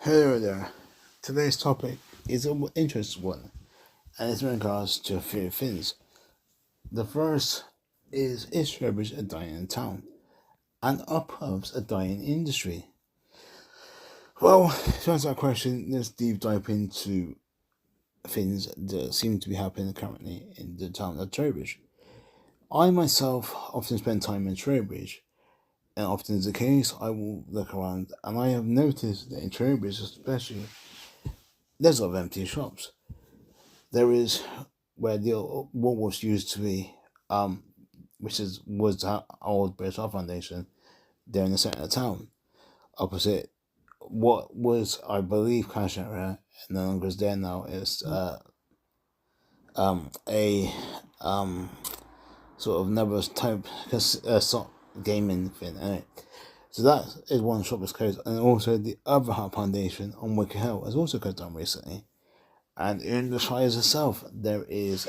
Hello there. Today's topic is an interesting one, and it's in regards to a few things. The first is Trowbridge a dying town? And are pubs a dying industry? Well, to answer that question, let's deep dive into things that seem to be happening currently in the town of Trowbridge. I myself often spend time in Trowbridge, and often is the case, I will look around, and I have noticed that in Trowbridge especially, there's a lot of empty shops. There is where the what used to be, um, which was the old British Art Foundation, there in the centre of town, opposite what was, I believe, Cash area, and no longer is there now. It's a sort of another type slot gaming thing. Anyway. So that is one shop that's closed, and also the other Art Foundation on Wicker Hill has also closed down recently. And in the Shires itself, there is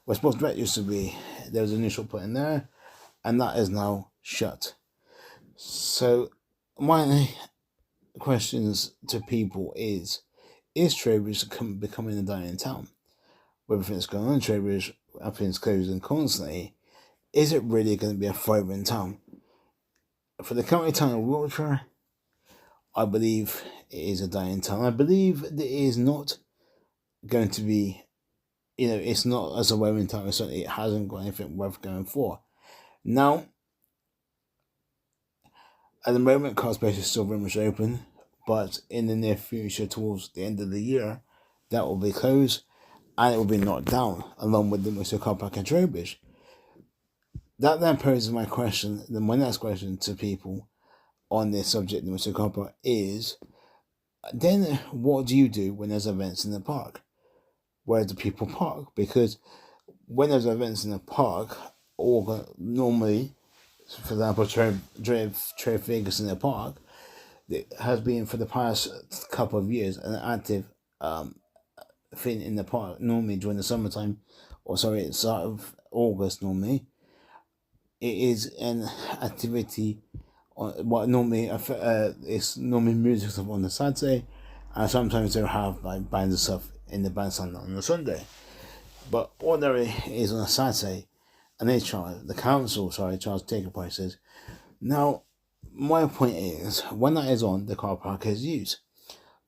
where Sports Direct used to be, there was a new shop put in there, and that is now shut. So, my questions to people is Trowbridge becoming a dying town? With everything's going on in Trowbridge, everything's closing constantly, is it really going to be a thriving town? For the county town of Wiltshire, I believe it is a dying town. I believe it is not going to be, it's not as a wearing time, certainly it hasn't got anything worth going for. Now, at the moment, car space is still very much open, but in the near future, towards the end of the year, that will be closed and it will be knocked down, along with the Mr. Car Park in Trowbridge. That then poses my next question to people on this subject, the Mr. Car Park, is then what do you do when there's events in the park? Where do people park? Because when there's events in the park, or normally, for example, Trade Vegas in the park, it has been for the past couple of years an active thing in the park. Normally during the summertime, it's start of August. Normally, it is an activity. What normally it's normally music stuff on the Saturday, and sometimes they'll have like bands and stuff in the bandstand on the Sunday. But ordinary is on a Saturday, and the council charge ticket prices. Now, my point is, when that is on, the car park is used.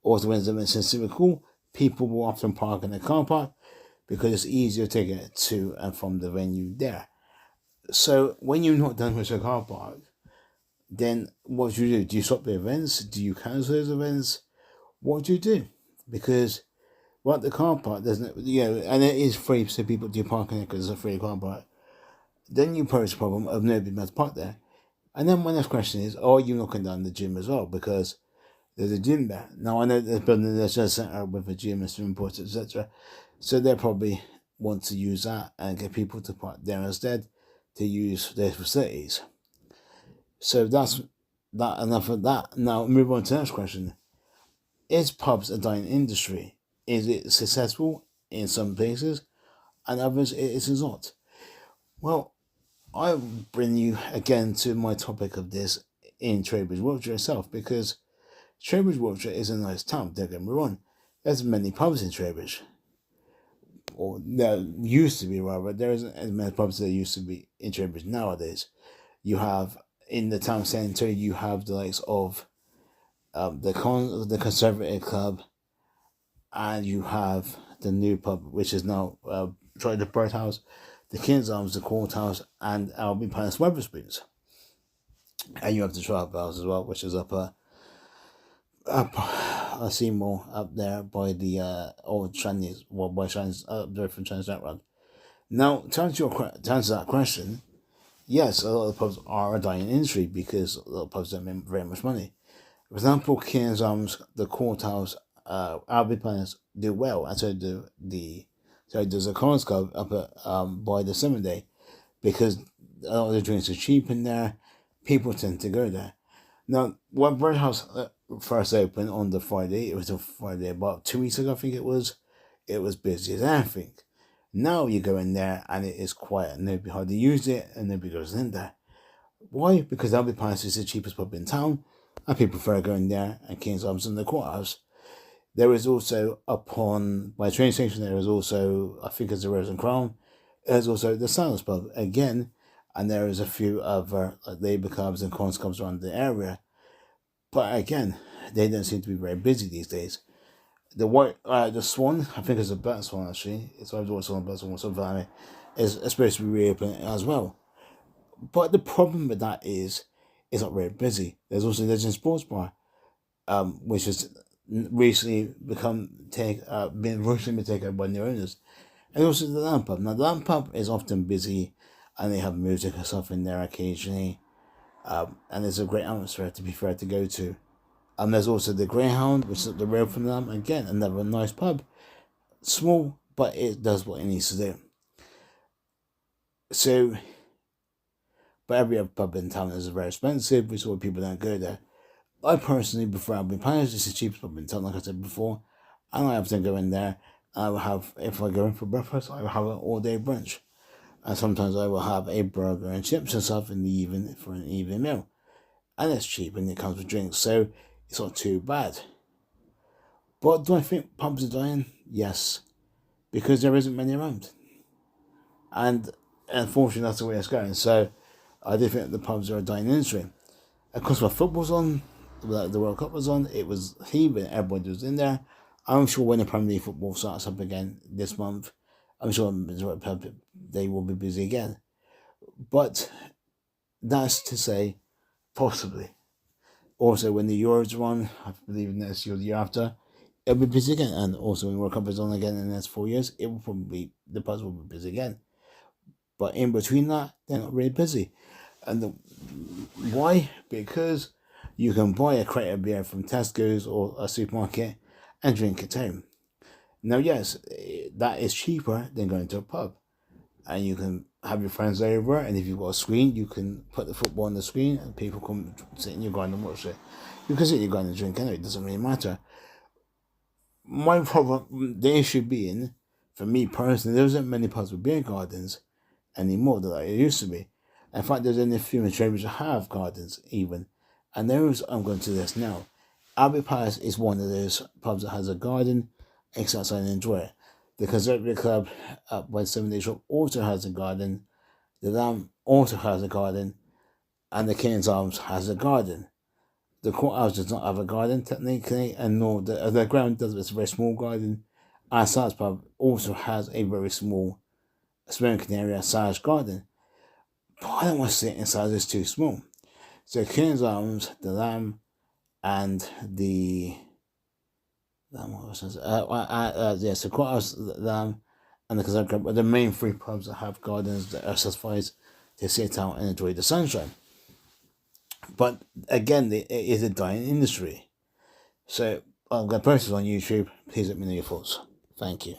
Also, when it's in Civic people will often park in the car park because it's easier to get to and from the venue there. So, when you're not done with the car park, then what do you do? Do you stop the events? Do you cancel those events? What do you do? Because the car park doesn't, and it is free, so people do park in it because it's a free car park. Then you pose the problem of nobody being able to park there. And then my next question is, are you knocking down the gym as well? Because there's a gym there. Now, I know there's building a centre with a gym and swimming pools, etc. So they probably want to use that and get people to park there instead to use their facilities. So that's that. Enough of that. Now, move on to the next question. Is pubs a dying industry? Is it successful in some places and others it is not? Well, I bring you again to my topic of this in Trowbridge, Wiltshire itself, because Trowbridge, Wiltshire is a nice town, don't get me wrong. There's many pubs in Trowbridge. Or there used to be, rather. There isn't as many pubs as there used to be in Trowbridge nowadays. You have, in the town centre, you have the likes of the Conservative Club, and you have the new pub, which is now the Birdhouse, the King's Arms, the Courthouse, and Albion Palace Wetherspoons. And you have the Trial House as well, which is up a Seymour up there by the old Chinese, by Chinese, up there from Chinese Road. Now, to answer that question, yes, a lot of pubs are a dying industry because a lot of pubs don't make very much money. For example, King's Arms, the Courthouse, Albion Palace do well, and so do there's a Collins Club up at by the Summer Day, because a lot of the drinks are cheap in there. People tend to go there. Now, when Birdhouse first opened on the Friday, it was a Friday about 2 weeks ago, I think it was busy as anything. Now you go in there and it is quiet. Nobody hardly uses it and nobody goes in there. Why? Because Albion Palace is the cheapest pub in town. and people prefer going there and King's Arms and the Courthouse. There is also, by train station, there is also, I think it's the Rose and Crown, there's also the Silence Pub again, and there is a few other labour clubs and cons clubs around the area. But again, they don't seem to be very busy these days. The Swan, I think it's a Black Swan actually. It's either White Swan or Black Swan or something like that. Is supposed to be reopening as well. But the problem with that is it's not very busy. There's also Legend Sports Bar, which has recently been taken over by new owners. And also the Lamp Pub. Now the Lamp Pub is often busy, and they have music and stuff in there occasionally. And it's a great atmosphere, to be fair, to go to. There's also the Greyhound, which is up the road from them. Again, another nice pub. Small, but it does what it needs to do. So, but every other pub in town is very expensive, which is why people don't go there. I personally prefer Albion Palace. It's the cheapest pub in town, like I said before. And I often go in there. I will have, if I go in for breakfast, I will have an all-day brunch. And sometimes I will have a burger and chips and stuff in the evening for an evening meal. And it's cheap and it comes with drinks, so it's not too bad. But do I think pubs are dying? Yes. Because there isn't many around. And unfortunately that's the way it's going. So I do think the pubs are a dying industry. Of course, when football's on, the World Cup was on, it was heaving, everybody was in there. I'm sure when the Premier League football starts up again this month, I'm sure they will be busy again. But that's to say, possibly. Also, when the Euros are on, I believe next year or the year after, it'll be busy again. And also, when World Cup is on again in the next 4 years, the pubs will be busy again. But in between that, they're not really busy. And why? Because you can buy a crate of beer from Tesco's or a supermarket and drink it home. Now, yes, that is cheaper than going to a pub. And you can have your friends over, and if you've got a screen, you can put the football on the screen, and people come sit in your garden and watch it. You can sit in your garden and drink anyway, it doesn't really matter. My problem, the issue being, for me personally, there isn't many pubs with beer gardens anymore that there used to be. In fact, there's only a few in Trowbridge that have gardens, even. And those, I'm going to this now. Abbey Palace is one of those pubs that has a garden, except outside and enjoy it. The Conservative Club up by 7 Days Shop also has a garden. The Lamb also has a garden. And the King's Arms has a garden. The Courthouse does not have a garden, technically, and nor the ground does, it's a very small garden. And Silas Pub also has a very small smoking area, Silas Garden. But I don't want to sit inside, it's too small. So King's Arms, the Lamb, and the so Courthouse, Lamb, and the Conservative Club are the main three pubs that have gardens that are satisfied to sit out and enjoy the sunshine. But again, it is a dying industry. So I'm going to post this on YouTube. Please let me know your thoughts. Thank you.